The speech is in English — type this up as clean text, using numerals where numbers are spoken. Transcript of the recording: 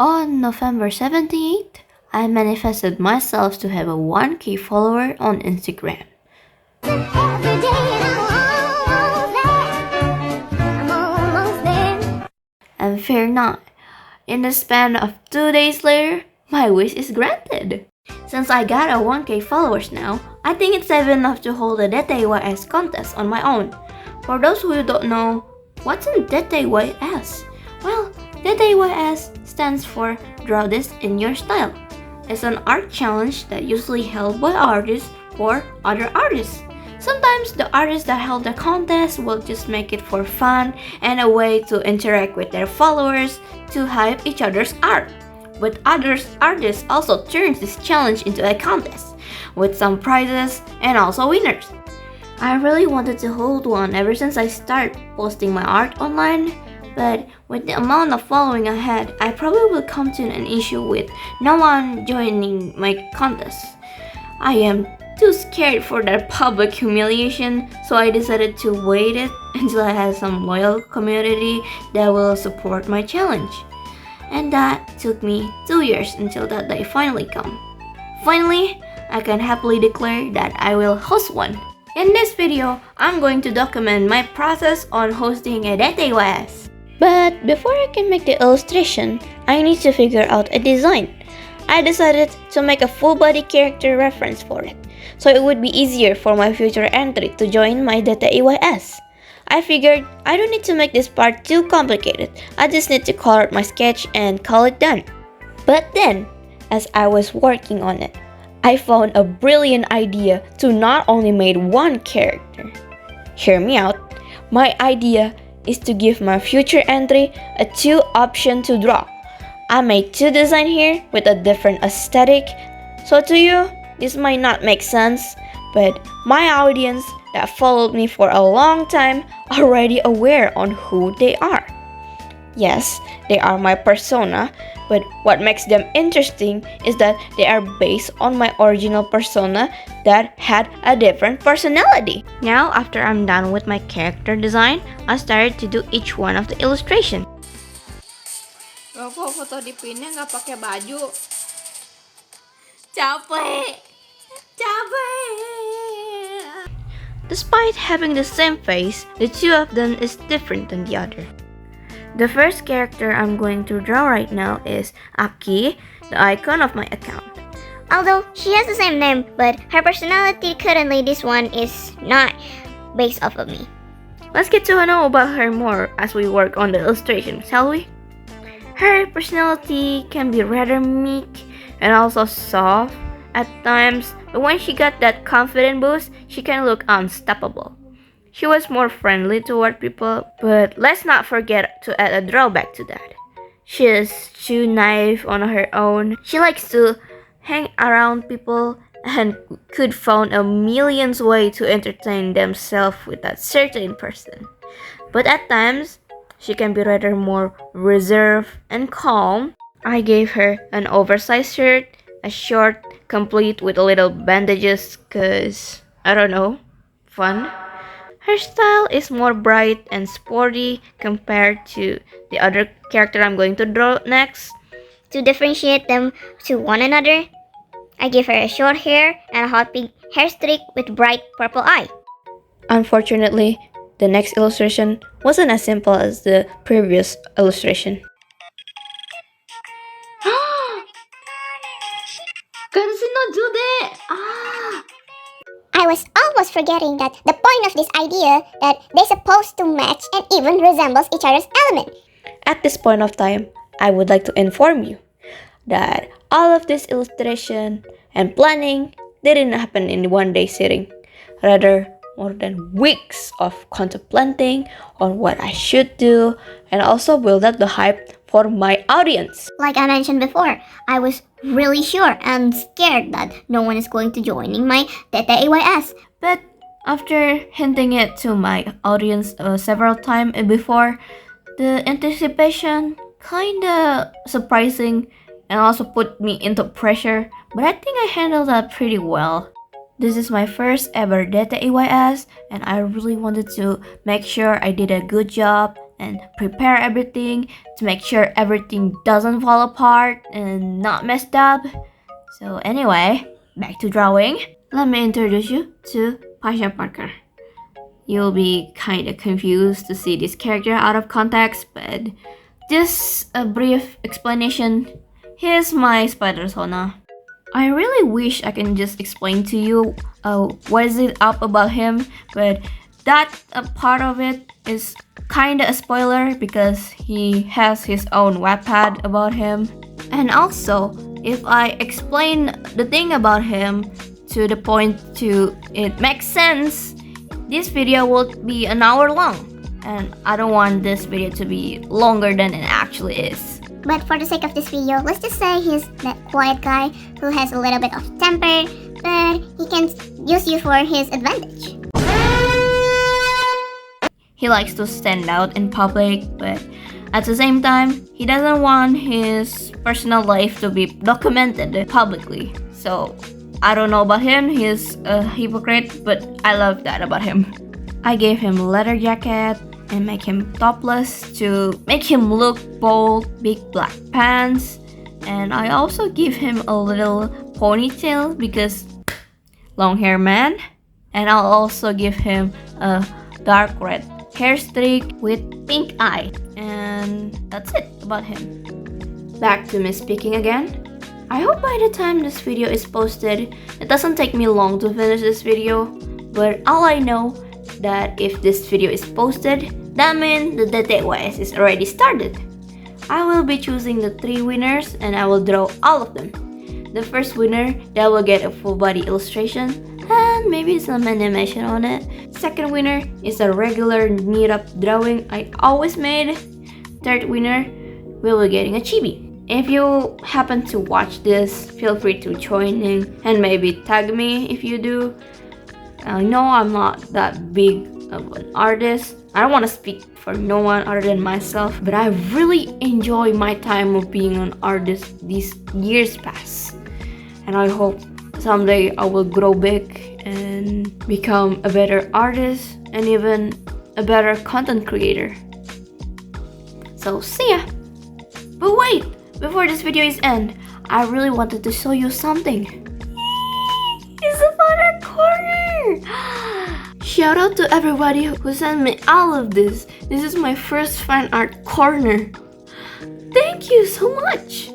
On November 17th, I manifested myself to have a 1K follower on Instagram. And fear not, in the span of 2 days later, my wish is granted. Since I got a 1K followers now, I think it's safe enough to hold a DTYS contest on my own. For those who don't know, what's a DTYS? Well, DTYS stands for Draw This in Your Style. It's an art challenge that usually held by artists or other artists. Sometimes the artists that held the contest will just make it for fun and a way to interact with their followers to hype each other's art. But other artists also turn this challenge into a contest with some prizes and also winners. I really wanted to hold one ever since I started posting my art online, but with the amount of following I had, I probably will come to an issue with no one joining my contest. I am too scared for that public humiliation, so I decided to wait it until I had some loyal community that will support my challenge. And that took me 2 years until that day finally come. Finally, I can happily declare that I will host one. In this video, I'm going to document my process on hosting a DTYS. But before I can make the illustration, I need to figure out a design. I decided to make a full body character reference for it, so it would be easier for my future entry to join my DTYS. I figured I don't need to make this part too complicated, I just need to color my sketch and call it done. But then, as I was working on it, I found a brilliant idea to not only make one character. Hear me out, my idea is to give my future entry a 2 option to draw. I made 2 designs here with a different aesthetic, so to you, this might not make sense, but my audience that followed me for a long time are already aware on who they are. Yes, they are my persona, but what makes them interesting is that they are based on my original persona that had a different personality. Now, after I'm done with my character design, I started to do each one of the illustration. Kok foto di pinnya nggak pakai baju? Capek. Despite having the same face, the 2 of them is different than the other. The first character I'm going to draw right now is Aki, the icon of my account. Although she has the same name, but her personality currently this one is not based off of me. Let's get to know about her more as we work on the illustration, shall we? Her personality can be rather meek and also soft at times, but when she got that confident boost, she can look unstoppable. She was more friendly toward people, but let's not forget to add a drawback to that. She is too naive on her own. She likes to hang around people and could find a million ways to entertain themselves with that certain person. But at times, she can be rather more reserved and calm. I gave her an oversized shirt, a short, complete with little bandages, cause, I don't know, fun. Her style is more bright and sporty compared to the other character I'm going to draw next. To differentiate them to one another, I give her a short hair and a hot pink hair streak with bright purple eye. Unfortunately, the next illustration wasn't as simple as the previous illustration. I was almost forgetting that the point of this idea that they're supposed to match and even resembles each other's element. At this point of time, I would like to inform you that all of this illustration and planning didn't happen in one day sitting. Rather, more than weeks of contemplating on what I should do and also build up the hype for my audience. Like I mentioned before, I was really sure and scared that no one is going to joining my DTYS. But after hinting it to my audience several times before, the anticipation kinda surprising and also put me into pressure, but I think I handled that pretty well. This is my first ever DTYS and I really wanted to make sure I did a good job and prepare everything to make sure everything doesn't fall apart and not messed up. So anyway, back to drawing. Let me introduce you to Pasha Parker. You'll be kinda confused to see this character out of context, but just a brief explanation. Here's my spider Sona. I really wish I can just explain to you what is it up about him, but that part of it is kinda a spoiler because he has his own webpad about him. And also, if I explain the thing about him to the point to it makes sense, this video will be an hour long, and I don't want this video to be longer than it actually is. But for the sake of this video, let's just say he's that quiet guy who has a little bit of temper, but he can use you for his advantage. He likes to stand out in public, but at the same time, he doesn't want his personal life to be documented publicly. So I don't know about him, he's a hypocrite, but I love that about him. I gave him a leather jacket and make him topless to make him look bold, big black pants, and I also give him a little ponytail because long hair man, and I'll also give him a dark red hair streak with pink eye, and that's it about him. Back to me speaking again. I hope by the time this video is posted, it doesn't take me long to finish this video, but all I know that if this video is posted, that means the DTYS is already started. I will be choosing the 3 winners and I will draw all of them. The first winner, that will get a full body illustration and maybe some animation on it. Second winner is a regular neat up drawing I always made. Third winner, we will be getting a chibi. If you happen to watch this, feel free to join in and maybe tag me if you do. I know I'm not that big of an artist. I don't want to speak for no one other than myself, but I really enjoy my time of being an artist these years past. And I hope someday I will grow big and become a better artist and even a better content creator. So see ya! But wait! Before this video is end, I really wanted to show you something. It's a fan art corner! Shout out to everybody who sent me all of this. This is my first fan art corner. Thank you so much!